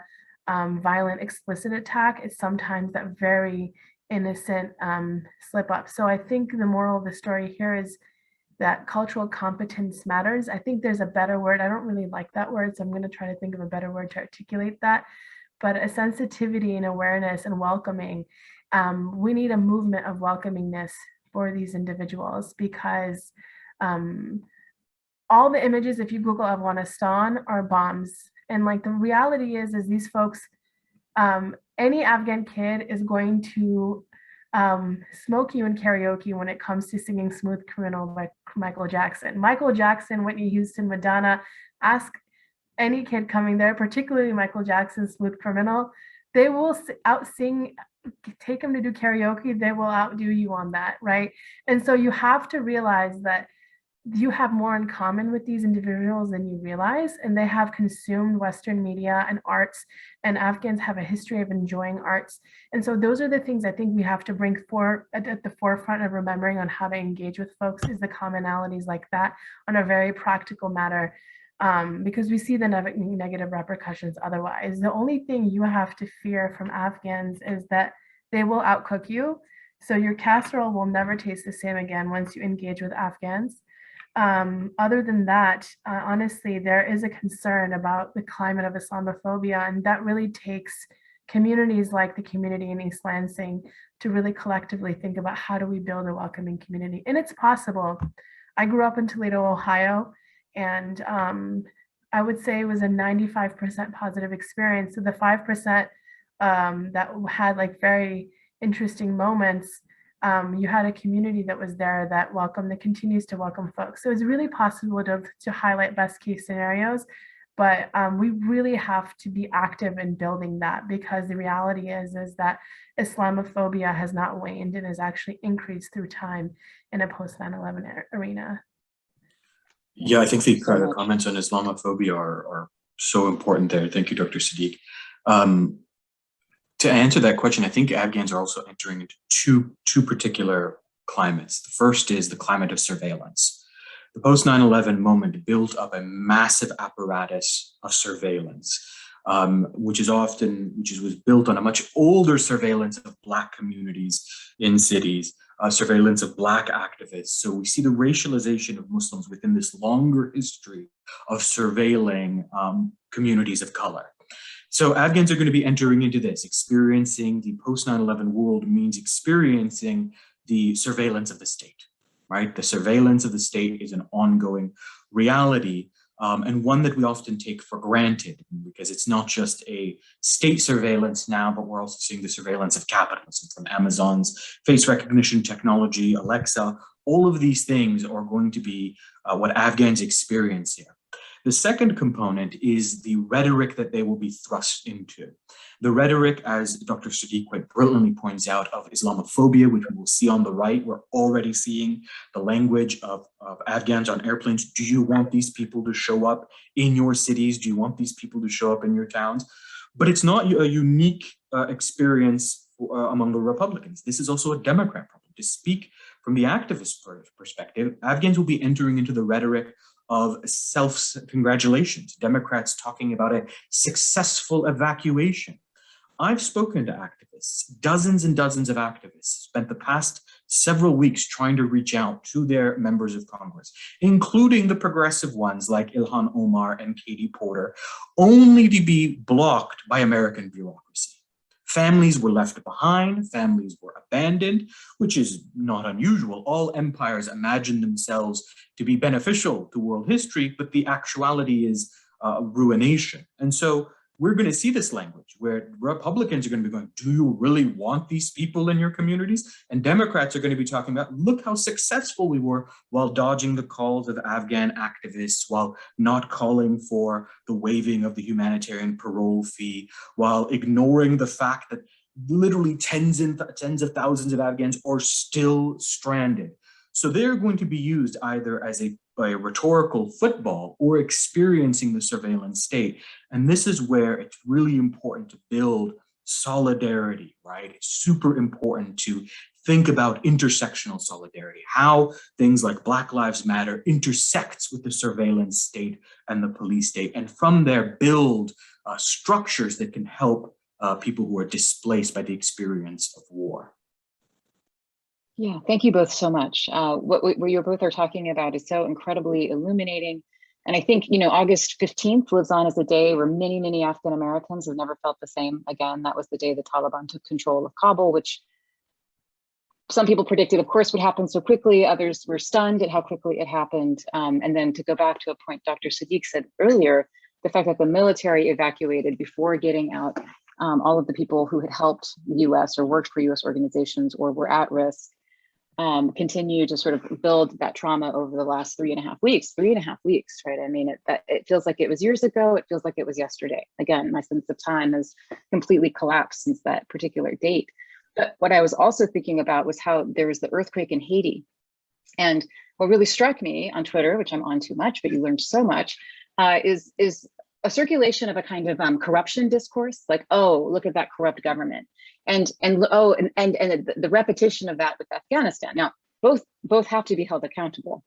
violent, explicit attack. It's sometimes that very innocent slip up. So I think the moral of the story here is that cultural competence matters. I think there's a better word. I don't really like that word, so I'm going to try to think of a better word to articulate that. But a sensitivity and awareness and welcoming. We need a movement of welcomingness for these individuals, because all the images, if you Google Afghanistan, are bombs. And like the reality is these folks, any Afghan kid is going to smoke you in karaoke when it comes to singing Smooth Criminal by Michael Jackson. Michael Jackson, Whitney Houston, Madonna, ask any kid coming there, particularly Michael Jackson's Smooth Criminal, they will out-sing, take them to do karaoke, they will outdo you on that, right? And so you have to realize that you have more in common with these individuals than you realize, and they have consumed Western media and arts, and Afghans have a history of enjoying arts. And so those are the things I think we have to bring at the forefront of remembering on how to engage with folks, is the commonalities like that on a very practical matter, because we see the negative repercussions otherwise. The only thing you have to fear from Afghans is that they will outcook you. So your casserole will never taste the same again once you engage with Afghans. Other than that, honestly, there is a concern about the climate of Islamophobia, and that really takes communities like the community in East Lansing to really collectively think about how do we build a welcoming community. And it's possible. I grew up in Toledo, Ohio, and I would say it was a 95% positive experience. So the 5% that had like very interesting moments, you had a community that was there that welcomed, that continues to welcome folks. So it's really possible to highlight best case scenarios, but we really have to be active in building that, because the reality is that Islamophobia has not waned and has actually increased through time in a post 9/11 arena. Yeah, I think the comments on Islamophobia are so important there. Thank you, Dr. Sadiq. To answer that question, I think Afghans are also entering into two particular climates. The first is the climate of surveillance. The post 9/11 moment built up a massive apparatus of surveillance, which was built on a much older surveillance of Black communities in cities, surveillance of Black activists. So we see the racialization of Muslims within this longer history of surveilling communities of color. So Afghans are going to be entering into this. Experiencing the post 9/11 world means experiencing the surveillance of the state, right? The surveillance of the state is an ongoing reality, and one that we often take for granted, because it's not just a state surveillance now, but we're also seeing the surveillance of capitalism from Amazon's face recognition technology, Alexa. All of these things are going to be what Afghans experience here. The second component is the rhetoric that they will be thrust into. The rhetoric, as Dr. Sadiq quite brilliantly points out, of Islamophobia, which we will see on the right. We're already seeing the language of Afghans on airplanes. Do you want these people to show up in your cities? Do you want these people to show up in your towns? But it's not a unique experience among the Republicans. This is also a Democrat problem. To speak from the activist perspective, Afghans will be entering into the rhetoric of self-congratulations, Democrats talking about a successful evacuation. I've spoken to activists, dozens and dozens of activists, spent the past several weeks trying to reach out to their members of Congress, including the progressive ones like Ilhan Omar and Katie Porter, only to be blocked by American bureaucracy. Families were left behind, families were abandoned, which is not unusual. All empires imagine themselves to be beneficial to world history, but the actuality is ruination. And so we're going to see this language where Republicans are going to be going, do you really want these people in your communities? And Democrats are going to be talking about, look how successful we were while dodging the calls of Afghan activists, while not calling for the waiving of the humanitarian parole fee, while ignoring the fact that literally tens of thousands of Afghans are still stranded. So they're going to be used either as a rhetorical football or experiencing the surveillance state. And this is where it's really important to build solidarity, right? It's super important to think about intersectional solidarity, how things like Black Lives Matter intersects with the surveillance state and the police state, and from there build structures that can help people who are displaced by the experience of war. Yeah, thank you both so much. What you both are talking about is so incredibly illuminating. And I think, August 15th lives on as a day where many, many Afghan Americans have never felt the same again. That was the day the Taliban took control of Kabul, which some people predicted, of course, would happen so quickly. Others were stunned at how quickly it happened. And then to go back to a point Dr. Sadiq said earlier, the fact that the military evacuated before getting out all of the people who had helped the US or worked for US organizations or were at risk, continue to sort of build that trauma over the last 3.5 weeks, right? I mean, it feels like it was years ago. It feels like it was yesterday. Again, my sense of time has completely collapsed since that particular date. But what I was also thinking about was how there was the earthquake in Haiti. And what really struck me on Twitter, which I'm on too much, but you learned so much, is a circulation of a kind of corruption discourse, like, oh, look at that corrupt government, and the repetition of that with Afghanistan. Now, both have to be held accountable,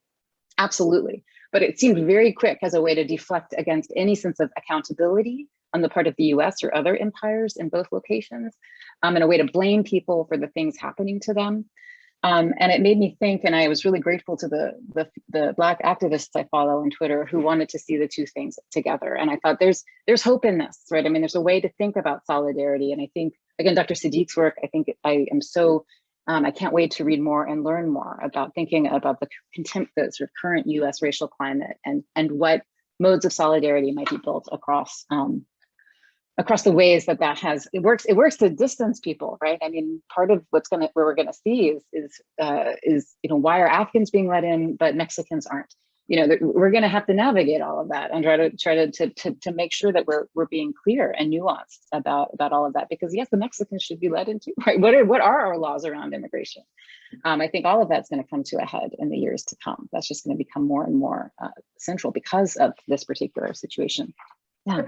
absolutely, but it seemed very quick as a way to deflect against any sense of accountability on the part of the US or other empires in both locations, and a way to blame people for the things happening to them. And it made me think, and I was really grateful to the Black activists I follow on Twitter who wanted to see the two things together. And I thought there's hope in this, right? I mean, there's a way to think about solidarity. And I think, again, Dr. Sadiq's work, I think I am so, I can't wait to read more and learn more about thinking about the sort of current US racial climate and what modes of solidarity might be built across the ways that has it works to distance people, right? I mean, part of where we're gonna see is why are Afghans being let in but Mexicans aren't? We're gonna have to navigate all of that and try to make sure that we're being clear and nuanced about all of that, because yes, the Mexicans should be let into, right? What are our laws around immigration? I think all of that's going to come to a head in the years to come. That's just going to become more and more central because of this particular situation. Yeah,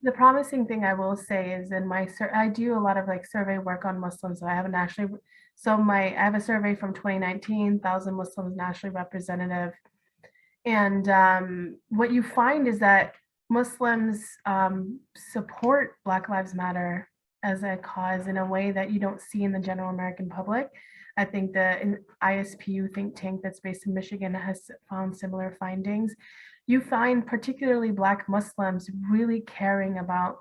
the promising thing I will say is I do a lot of survey work on Muslims. So I have I have a survey from 2019, 1,000 Muslims nationally representative. And what you find is that Muslims support Black Lives Matter as a cause in a way that you don't see in the general American public. I think the ISPU think tank that's based in Michigan has found similar findings. You find particularly Black Muslims really caring about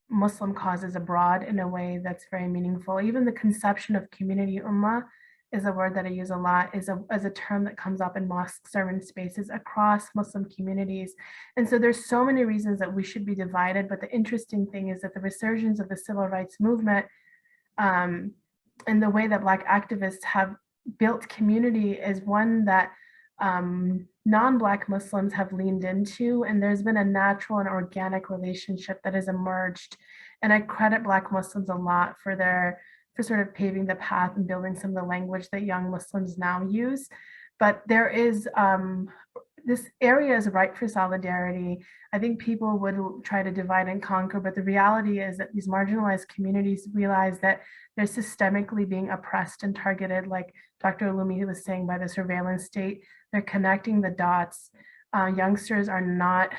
Muslim causes abroad in a way that's very meaningful. Even the conception of community ummah is a word that I use a lot, is a term that comes up in mosque sermon spaces across Muslim communities. And so there's so many reasons that we should be divided, but the interesting thing is that the resurgence of the civil rights movement and the way that Black activists have built community is one that non-Black Muslims have leaned into, and there's been a natural and organic relationship that has emerged. And I credit Black Muslims a lot for sort of paving the path and building some of the language that young Muslims now use. But there is, this area is ripe for solidarity. I think people would try to divide and conquer, but the reality is that these marginalized communities realize that they're systemically being oppressed and targeted, like Dr. Ulumi was saying, by the surveillance state. They're connecting the dots. Youngsters are not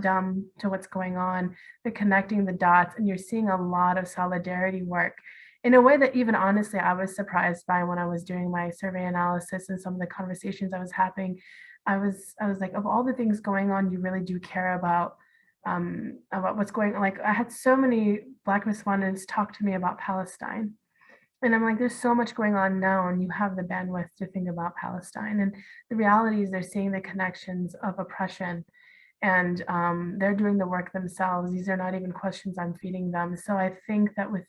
dumb to what's going on. They're connecting the dots, and you're seeing a lot of solidarity work in a way that even honestly I was surprised by when I was doing my survey analysis and some of the conversations I was having. I was like, of all the things going on, you really do care about what's going on. Like, I had so many Black respondents talk to me about Palestine. And I'm like, there's so much going on now, and you have the bandwidth to think about Palestine. And the reality is they're seeing the connections of oppression, and they're doing the work themselves. These are not even questions I'm feeding them. So I think that with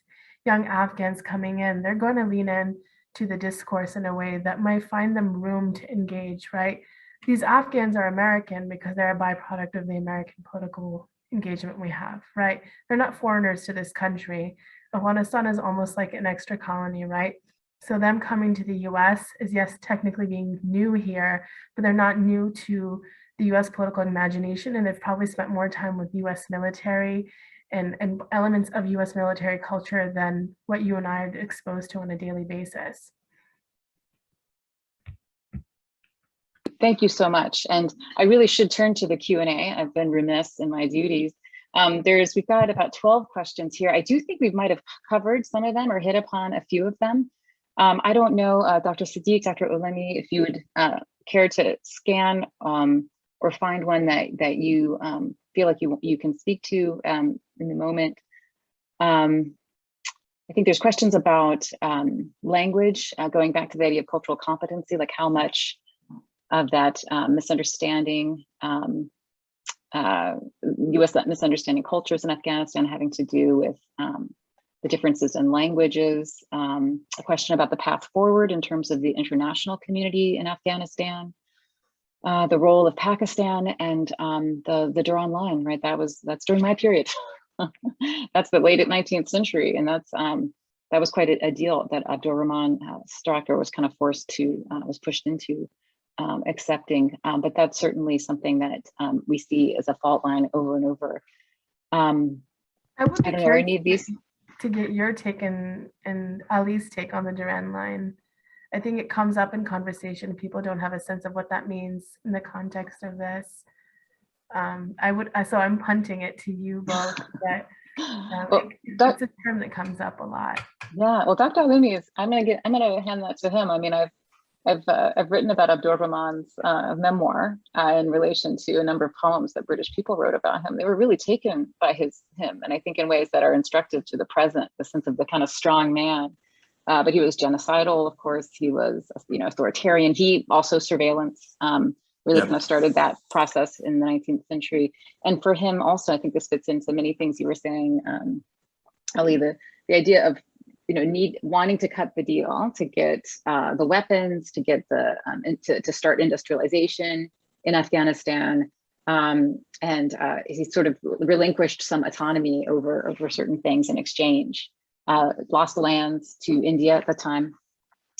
young Afghans coming in, they're going to lean in to the discourse in a way that might find them room to engage, right? These Afghans are American because they're a byproduct of the American political engagement we have, right? They're not foreigners to this country. Afghanistan is almost like an extra colony, right? So them coming to the US is, yes, technically being new here, but they're not new to the US political imagination, and they've probably spent more time with US military and elements of US military culture than what you and I are exposed to on a daily basis. Thank you so much. And I really should turn to the Q&A. I've been remiss in my duties. We've got about 12 questions here. I do think we might have covered some of them or hit upon a few of them. I don't know, Dr. Sadiq, Dr. Ulumi, if you would care to scan or find one that you feel like you can speak to in the moment. I think there's questions about language, going back to the idea of cultural competency, like how much of that misunderstanding, US misunderstanding cultures in Afghanistan having to do with the differences in languages, a question about the path forward in terms of the international community in Afghanistan, the role of Pakistan, and the drawn line, right? That's during my period. That's the late 19th century, and that was quite a deal that Abdul Rahman Stracker was kind of was pushed into accepting, but that's certainly something that we see as a fault line over and over. I would be I don't know, are curious any of these? to get your take and Ali's take on the Duran line. I think it comes up in conversation. People don't have a sense of what that means in the context of this. So I'm punting it to you both. That Well, it's a term that comes up a lot. yeah, well, Dr. Alumi I'm gonna hand that to him. I mean, I've written about Abdur Rahman's memoir in relation to a number of poems that British people wrote about him. They were really taken by him, and I think in ways that are instructive to the present, the sense of the kind of strong man. But he was genocidal, of course. He was, authoritarian. He also surveillance really kind of started that process in the 19th century. And for him also, I think this fits into many things you were saying, Ali, the idea of wanting to cut the deal to get the weapons, to get the to start industrialization in Afghanistan, and he sort of relinquished some autonomy over certain things in exchange. Lost the lands to India at the time,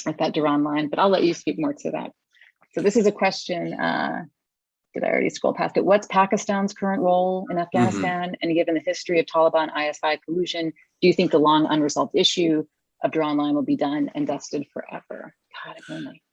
at that Duran line. But I'll let you speak more to that. So this is a question. Did I already scroll past it? What's Pakistan's current role in Afghanistan? And given the history of Taliban ISI collusion, do you think the long unresolved issue of Duran line will be done and dusted forever? God, if only.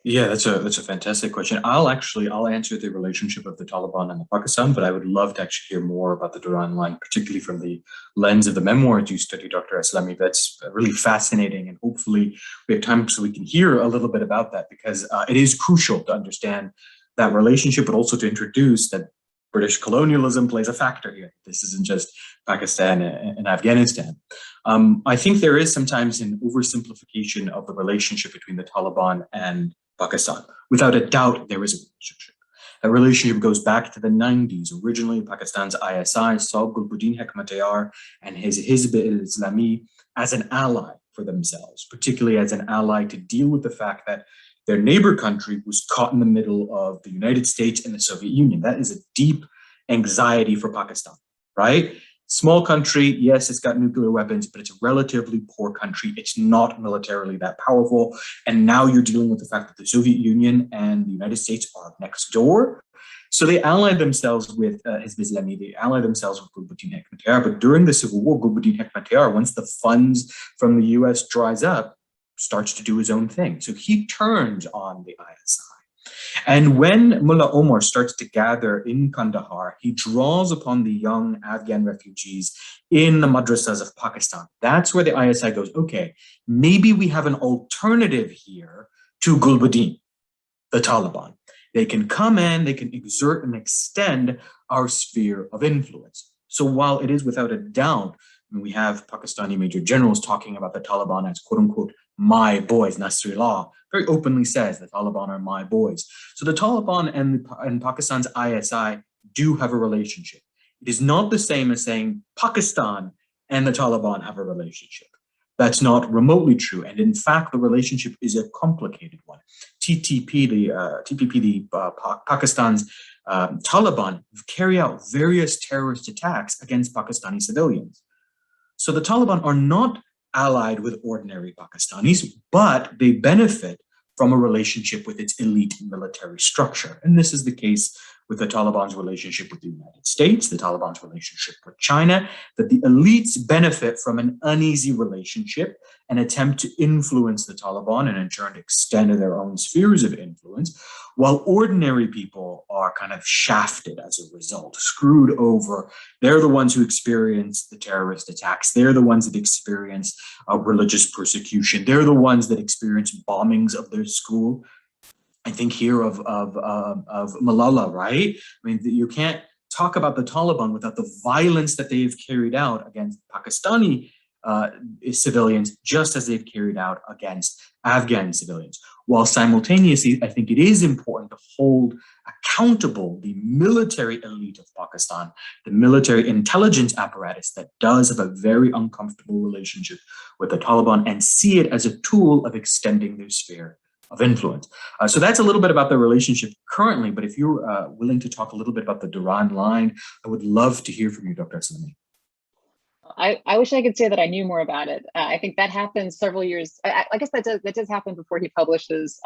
Yeah, that's a fantastic question. I'll answer the relationship of the Taliban and the Pakistan, but I would love to actually hear more about the Duran line, particularly from the lens of the memoir you study, Dr. Aslami. That's really fascinating, and hopefully we have time so we can hear a little bit about that, because it is crucial to understand that relationship, but also to introduce that British colonialism plays a factor here. This isn't just Pakistan and Afghanistan. I think there is sometimes an oversimplification of the relationship between the Taliban and Pakistan. Without a doubt, there is a relationship. That relationship goes back to the 90s. Originally, Pakistan's ISI saw Gulbuddin Hekmatyar and his Hizb al-Islami as an ally for themselves, particularly as an ally to deal with the fact that their neighbor country was caught in the middle of the United States and the Soviet Union. That is a deep anxiety for Pakistan, right? Small country, yes, it's got nuclear weapons, but it's a relatively poor country. It's not militarily that powerful. And now you're dealing with the fact that the Soviet Union and the United States are next door. So they allied themselves with Hizb Islami, they allied themselves with Gulbuddin Hekmatyar. But during the Civil War, Gulbuddin Hekmatyar, once the funds from the US dries up, starts to do his own thing. So he turns on the ISI. And when Mullah Omar starts to gather in Kandahar, he draws upon the young Afghan refugees in the madrasas of Pakistan. That's where the ISI goes, okay, maybe we have an alternative here to Gulbuddin, the Taliban. They can come in, they can exert and extend our sphere of influence. So while it is without a doubt, we have Pakistani major generals talking about the Taliban as quote unquote my boys. Nasrallah very openly says the Taliban are my boys. So the Taliban and Pakistan's ISI do have a relationship. It is not the same as saying Pakistan and the Taliban have a relationship. That's not remotely true. And in fact, the relationship is a complicated one. Pakistan's Taliban carry out various terrorist attacks against Pakistani civilians. So the Taliban are not allied with ordinary Pakistanis, but they benefit from a relationship with its elite military structure. And this is the case with the Taliban's relationship with the United States, the Taliban's relationship with China, that the elites benefit from an uneasy relationship and attempt to influence the Taliban and in turn extend their own spheres of influence, while ordinary people are kind of shafted as a result, screwed over. They're the ones who experience the terrorist attacks. They're the ones that experience religious persecution. They're the ones that experience bombings of their school. I think here of Malala, right? I mean, you can't talk about the Taliban without the violence that they've carried out against Pakistani civilians, just as they've carried out against Afghan civilians. While simultaneously, I think it is important to hold accountable the military elite of Pakistan, the military intelligence apparatus that does have a very uncomfortable relationship with the Taliban, and see it as a tool of extending their sphere of influence. So that's a little bit about the relationship currently, but if you're willing to talk a little bit about the Duran line, I would love to hear from you, Dr. Aslami. I wish I could say that I knew more about it. I think that happened several years. I guess that does happen before he publishes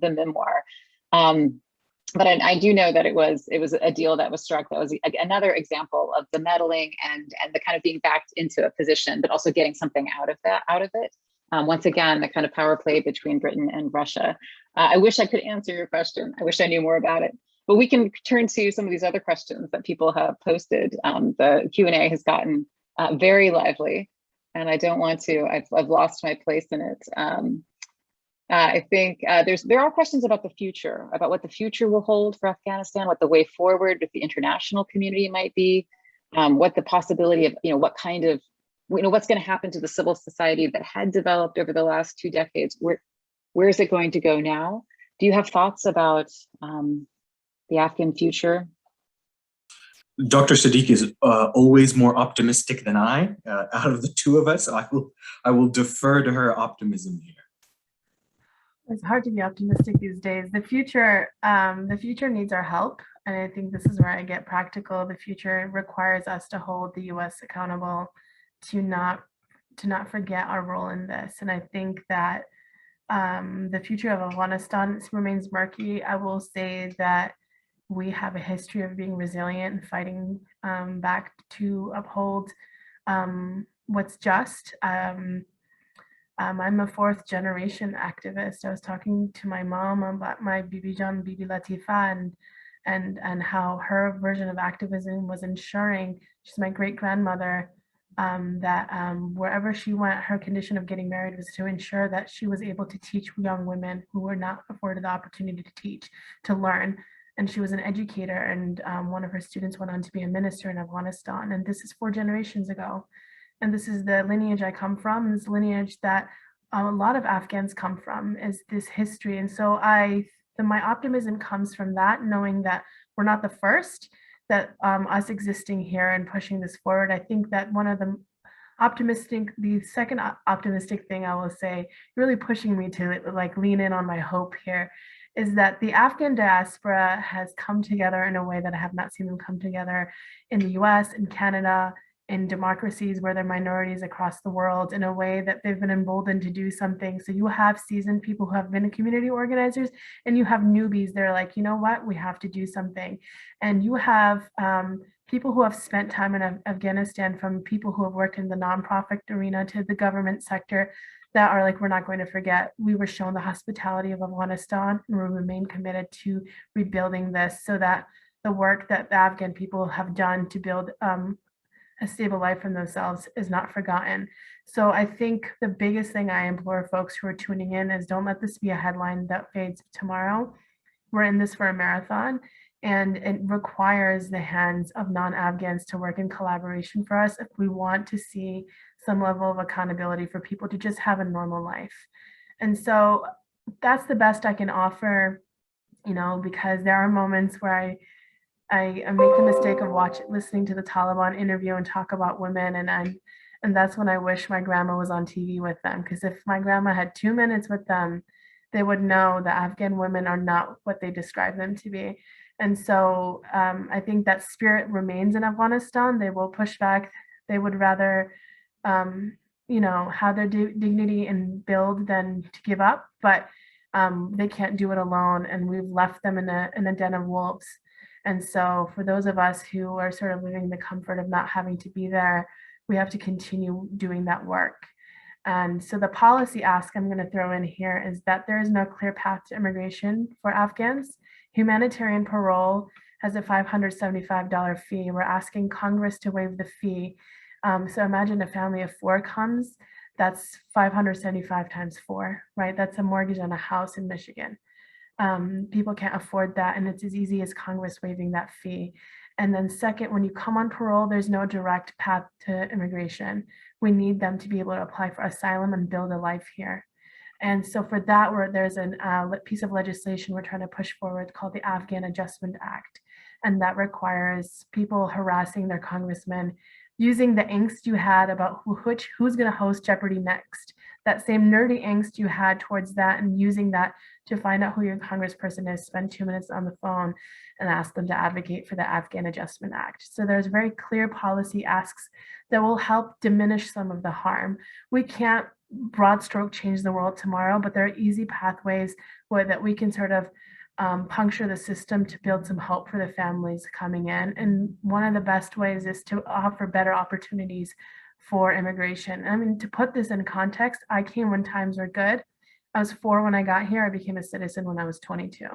the memoir. But I do know that it was a deal that was struck that was another example of the meddling and the kind of being backed into a position, but also getting something out of it. Once again, the kind of power play between Britain and Russia. I wish I could answer your question. I wish I knew more about it. But we can turn to some of these other questions that people have posted. The Q&A has gotten very lively, and I don't want to. I've lost my place in it. I think there are questions about the future, about what the future will hold for Afghanistan, what the way forward with the international community might be, what the possibility of, what kind of, what's going to happen to the civil society that had developed over the last 2 decades. Where is it going to go now? Do you have thoughts about the Afghan future? Dr. Sadiq is always more optimistic than I, out of the two of us. I will defer to her optimism here. It's hard to be optimistic these days. The future needs our help. And I think this is where I get practical. The future requires us to hold the US accountable to not forget our role in this. And I think that the future of Afghanistan remains murky. I will say that we have a history of being resilient and fighting back to uphold what's just. I'm a 4th generation activist. I was talking to my mom about my Bibi Jan, Bibi Latifa, and how her version of activism was ensuring, she's my great grandmother, that wherever she went, her condition of getting married was to ensure that she was able to teach young women who were not afforded the opportunity to teach, to learn. And she was an educator, and one of her students went on to be a minister in Afghanistan. And this is 4 generations ago. And this is the lineage I come from, this lineage that a lot of Afghans come from, is this history. And so my optimism comes from that, knowing that we're not the first, that us existing here and pushing this forward. I think that one of the second optimistic thing I will say, really pushing me to lean in on my hope here, is that the Afghan diaspora has come together in a way that I have not seen them come together in the US, in Canada, in democracies where they're minorities across the world, in a way that they've been emboldened to do something. So you have seasoned people who have been community organizers, and you have newbies. They're like, you know what, we have to do something. And you have people who have spent time in Afghanistan, from people who have worked in the nonprofit arena to the government sector, that are like, we're not going to forget. We were shown the hospitality of Afghanistan, and we remain committed to rebuilding this, so that the work that the Afghan people have done to build a stable life for themselves is not forgotten. So I think the biggest thing I implore folks who are tuning in is, don't let this be a headline that fades tomorrow. We're in this for a marathon, and it requires the hands of non-Afghans to work in collaboration for us if we want to see some level of accountability for people to just have a normal life. And so that's the best I can offer, because there are moments where I make the mistake of listening to the Taliban interview and talk about women, and that's when I wish my grandma was on TV with them, because if my grandma had 2 minutes with them, they would know that Afghan women are not what they describe them to be. And so I think that spirit remains in Afghanistan. They will push back. They would rather, have their dignity and build than to give up, but they can't do it alone, and we've left them in a den of wolves. And so for those of us who are sort of living the comfort of not having to be there, we have to continue doing that work. And so the policy ask I'm going to throw in here is that there is no clear path to immigration for Afghans. Humanitarian parole has a $575 fee. We're asking Congress to waive the fee. So imagine a family of 4 comes, that's 575 times 4, right? That's a mortgage on a house in Michigan. People can't afford that, and it's as easy as Congress waiving that fee. And then second, when you come on parole, there's no direct path to immigration. We need them to be able to apply for asylum and build a life here. And so for that, there's a piece of legislation we're trying to push forward called the Afghan Adjustment Act. And that requires people harassing their congressmen, using the angst you had about who's going to host Jeopardy next, that same nerdy angst you had towards that, and using that to find out who your congressperson is, spend 2 minutes on the phone and ask them to advocate for the Afghan Adjustment Act. So there's very clear policy asks that will help diminish some of the harm. We can't broad stroke change the world tomorrow, but there are easy pathways that we can sort of puncture the system to build some hope for the families coming in. And one of the best ways is to offer better opportunities for immigration. I mean, to put this in context, I came when times were good. I was 4 when I got here. I became a citizen when I was 22.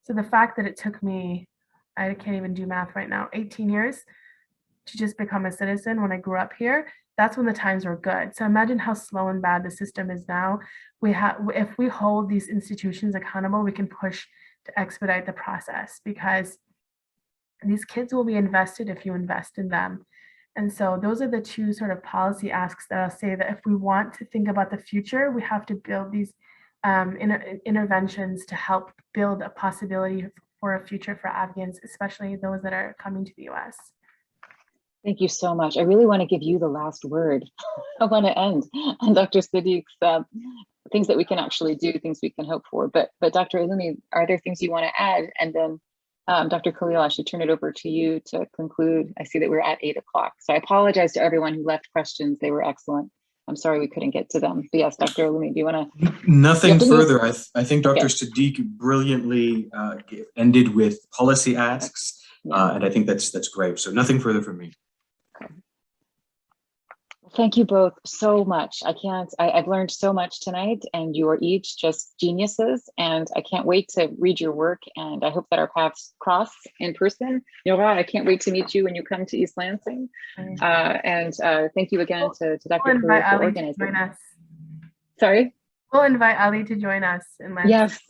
So the fact that it took me, I can't even do math right now, 18 years to just become a citizen when I grew up here, that's when the times were good. So imagine how slow and bad the system is now. If we hold these institutions accountable, we can push to expedite the process, because these kids will be invested if you invest in them. And so those are the two sort of policy asks that I'll say, that if we want to think about the future, we have to build these interventions to help build a possibility for a future for Afghans, especially those that are coming to the US. Thank you so much. I really want to give you the last word. I want to end on Dr. Sadiq's things that we can actually do, things we can hope for. But Dr. Ilumi, are there things you want to add? And then Dr. Khalil, I should turn it over to you to conclude. I see that we're at 8 o'clock. So I apologize to everyone who left questions. They were excellent. I'm sorry we couldn't get to them. But yes, Dr. Ilumi, do you want to? Nothing further. I think Dr. Sadiq brilliantly ended with policy asks, and I think that's great. So nothing further from me. Okay. Thank you both so much. I've learned so much tonight, and you are each just geniuses, and I can't wait to read your work, and I hope that our paths cross in person. Nora, I can't wait to meet you when you come to East Lansing. And thank you again to Dr. Khalil for organizing. Join us. Sorry? We'll invite Ali to join us in Lansing. Yes,